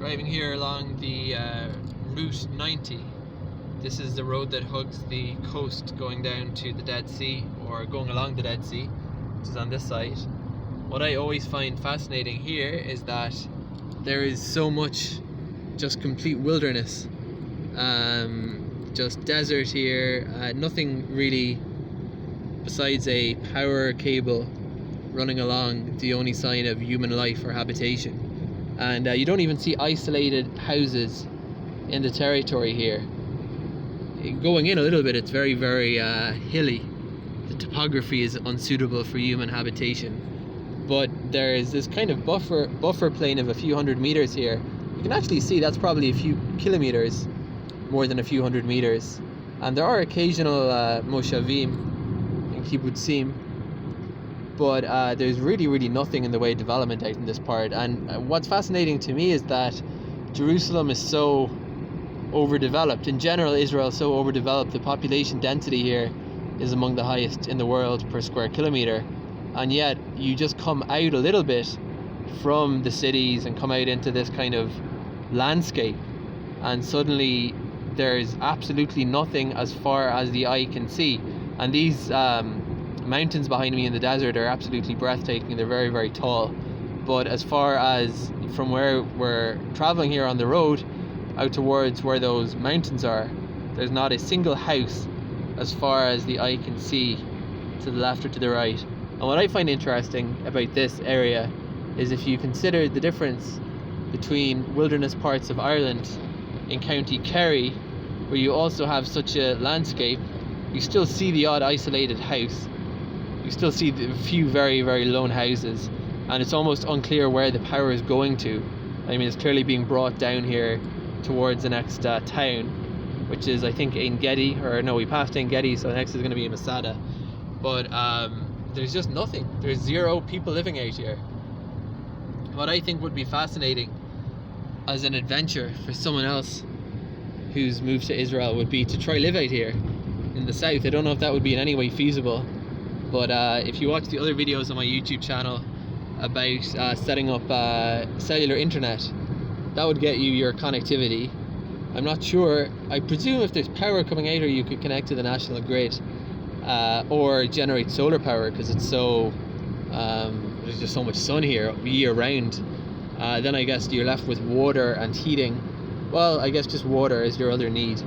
Driving here along the Route 90. This is the road that hugs the coast going down to the Dead Sea, or going along the Dead Sea, which is on this side. What I always find fascinating here is that there is so much just complete wilderness, just desert here, nothing really besides a power cable running along, the only sign of human life or habitation. And you don't even see isolated houses in the territory here. Going in a little bit, it's very, very hilly. The topography is unsuitable for human habitation. But there is this kind of buffer plane of a few hundred meters here. You can actually see that's probably a few kilometers, more than a few hundred meters. And there are occasional moshavim and kibbutzim, but there's really nothing in the way of development out in this part. And what's fascinating to me is that Jerusalem is so overdeveloped. In general, Israel is so overdeveloped. The population density here is among the highest in the world per square kilometer, and yet you just come out a little bit from the cities and come out into this kind of landscape, and suddenly there's absolutely nothing as far as the eye can see. And these mountains behind me in the desert are absolutely breathtaking. They're very tall, but as far as from where we're traveling here on the road out towards where those mountains are, there's not a single house as far as the eye can see to the left or to the right. And what I find interesting about this area is if you consider the difference between wilderness parts of Ireland in County Kerry, where you also have such a landscape, you still see the odd isolated house. You still see a few very lone houses, and it's almost unclear where the power is going to. I mean, it's clearly being brought down here towards the next town, which is, I think, Ein Gedi, or no, we passed Ein Gedi, so the next is going to be in Masada. But there's just nothing. There's zero people living out here. What I think would be fascinating as an adventure for someone else who's moved to Israel would be to try live out here in the south. I don't know if that would be in any way feasible, but if you watch the other videos on my YouTube channel about setting up cellular internet, that would get you your connectivity. I'm not sure. I presume if there's power coming out here, you could connect to the national grid, or generate solar power, because it's so there's just so much sun here year round. Then I guess you're left with water and heating. Well, I guess just water is your other need.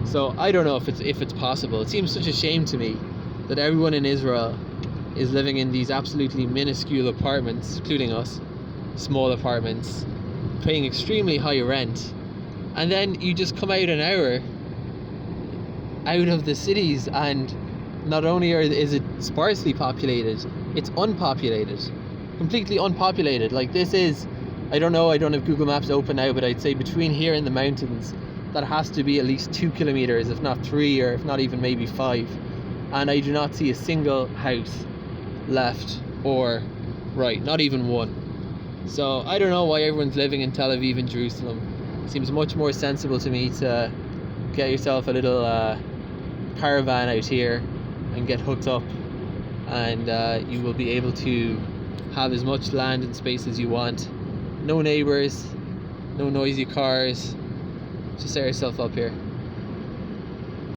So I don't know if it's possible. It seems such a shame to me that everyone in Israel is living in these absolutely minuscule apartments, including us, small apartments, paying extremely high rent, and then you just come out an hour out of the cities, and not only is it sparsely populated, it's unpopulated, completely unpopulated. Like, this is, I don't know, I don't have Google Maps open now, but I'd say between here and the mountains, that has to be at least 2 kilometers, if not 3, or if not even maybe 5. And I do not see a single house left or right, not even one. So I don't know why everyone's living in Tel Aviv and Jerusalem. It seems much more sensible to me to get yourself a little caravan out here and get hooked up, and you will be able to have as much land and space as you want. No neighbors, no noisy cars. Just set yourself up here.